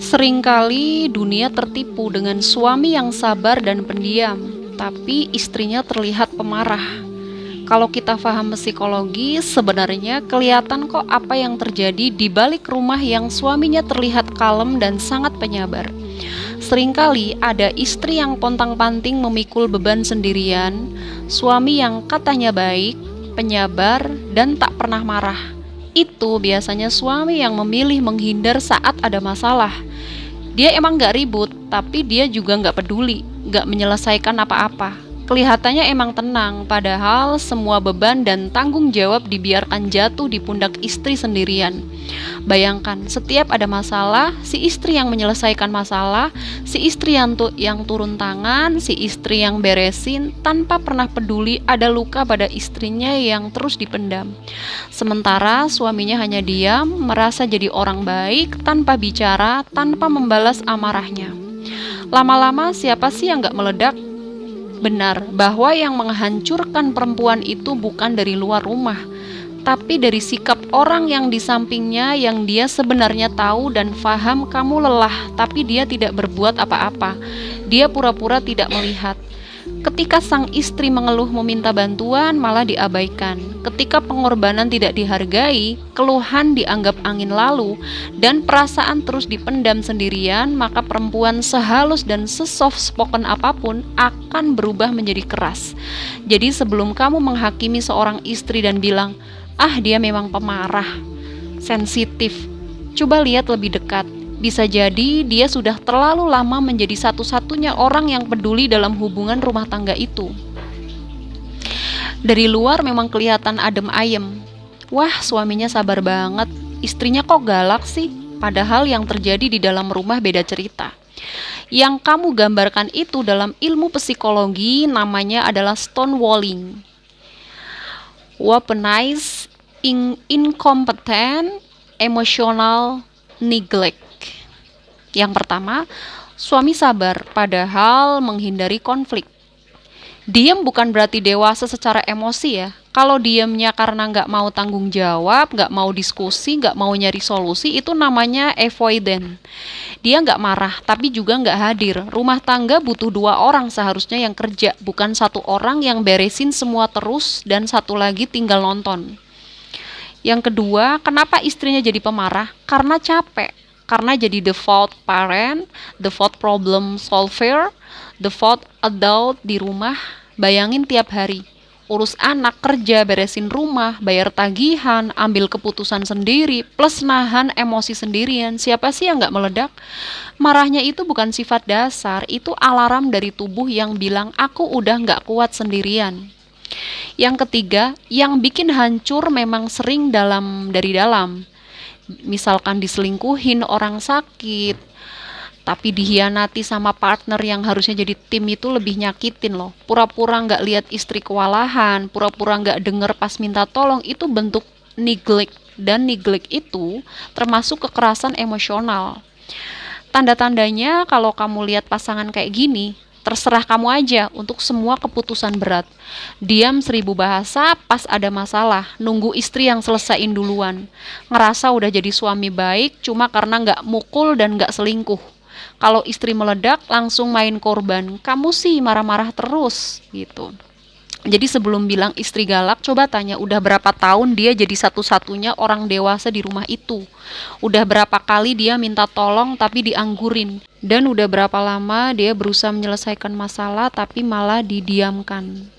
Seringkali dunia tertipu dengan suami yang sabar dan pendiam, tapi istrinya terlihat pemarah. Kalau kita paham psikologi, sebenarnya kelihatan kok apa yang terjadi di balik rumah yang suaminya terlihat kalem dan sangat penyabar. Seringkali ada istri yang pontang-panting memikul beban sendirian, suami yang katanya baik, penyabar, dan tak pernah marah. Itu biasanya suami yang memilih menghindar saat ada masalah. Dia emang gak ribut, tapi dia juga gak peduli, gak menyelesaikan apa-apa. Kelihatannya emang tenang, padahal semua beban dan tanggung jawab dibiarkan jatuh di pundak istri sendirian. Bayangkan, setiap ada masalah, si istri yang menyelesaikan masalah, si istri yang turun tangan, si istri yang beresin, tanpa pernah peduli ada luka pada istrinya yang terus dipendam. Sementara suaminya hanya diam, merasa jadi orang baik, tanpa bicara, tanpa membalas amarahnya. Lama-lama siapa sih yang gak meledak? Benar, bahwa yang menghancurkan perempuan itu bukan dari luar rumah, tapi dari sikap orang yang di sampingnya yang dia sebenarnya tahu dan paham kamu lelah, tapi dia tidak berbuat apa-apa. Dia pura-pura tidak melihat. Ketika sang istri mengeluh meminta bantuan, malah diabaikan. Ketika pengorbanan tidak dihargai, keluhan dianggap angin lalu, dan perasaan terus dipendam sendirian, maka perempuan sehalus dan sesoft spoken apapun akan berubah menjadi keras. Jadi sebelum kamu menghakimi seorang istri dan bilang, "Ah, dia memang pemarah, sensitif," coba lihat lebih dekat. Bisa jadi dia sudah terlalu lama menjadi satu-satunya orang yang peduli dalam hubungan rumah tangga itu. Dari luar memang kelihatan adem ayem. Wah, suaminya sabar banget, istrinya kok galak sih? Padahal yang terjadi di dalam rumah beda cerita. Yang kamu gambarkan itu dalam ilmu psikologi namanya adalah stonewalling. Weaponized, incompetent, emotional neglect. Yang pertama, suami sabar padahal menghindari konflik. Diam bukan berarti dewasa secara emosi ya. Kalau diamnya karena nggak mau tanggung jawab, nggak mau diskusi, nggak mau nyari solusi, itu namanya avoidant. Dia nggak marah, tapi juga nggak hadir. Rumah tangga butuh 2 orang seharusnya yang kerja, bukan 1 orang yang beresin semua terus dan satu lagi tinggal nonton. Yang kedua, kenapa istrinya jadi pemarah? Karena capek. Karena jadi default parent, default problem solver, default adult di rumah. Bayangin tiap hari, urus anak, kerja, beresin rumah, bayar tagihan, ambil keputusan sendiri, plus nahan emosi sendirian. Siapa sih yang gak meledak? Marahnya itu bukan sifat dasar, itu alarm dari tubuh yang bilang, aku udah gak kuat sendirian. Yang ketiga, yang bikin hancur memang sering dari dalam. Misalkan diselingkuhin orang sakit, tapi dihianati sama partner yang harusnya jadi tim, itu lebih nyakitin loh. Pura-pura nggak lihat istri kewalahan, pura-pura nggak denger pas minta tolong, itu bentuk neglect. Dan neglect itu termasuk kekerasan emosional. Tanda-tandanya kalau kamu lihat pasangan kayak gini, terserah kamu aja untuk semua keputusan berat. Diam 1000 bahasa pas ada masalah, nunggu istri yang selesain duluan. Ngerasa udah jadi suami baik cuma karena nggak mukul dan nggak selingkuh. Kalau istri meledak langsung main korban, kamu sih marah-marah terus gitu. Jadi sebelum bilang istri galak, coba tanya udah berapa tahun dia jadi satu-satunya orang dewasa di rumah itu. Udah berapa kali dia minta tolong tapi dianggurin. Dan udah berapa lama dia berusaha menyelesaikan masalah tapi malah didiamkan.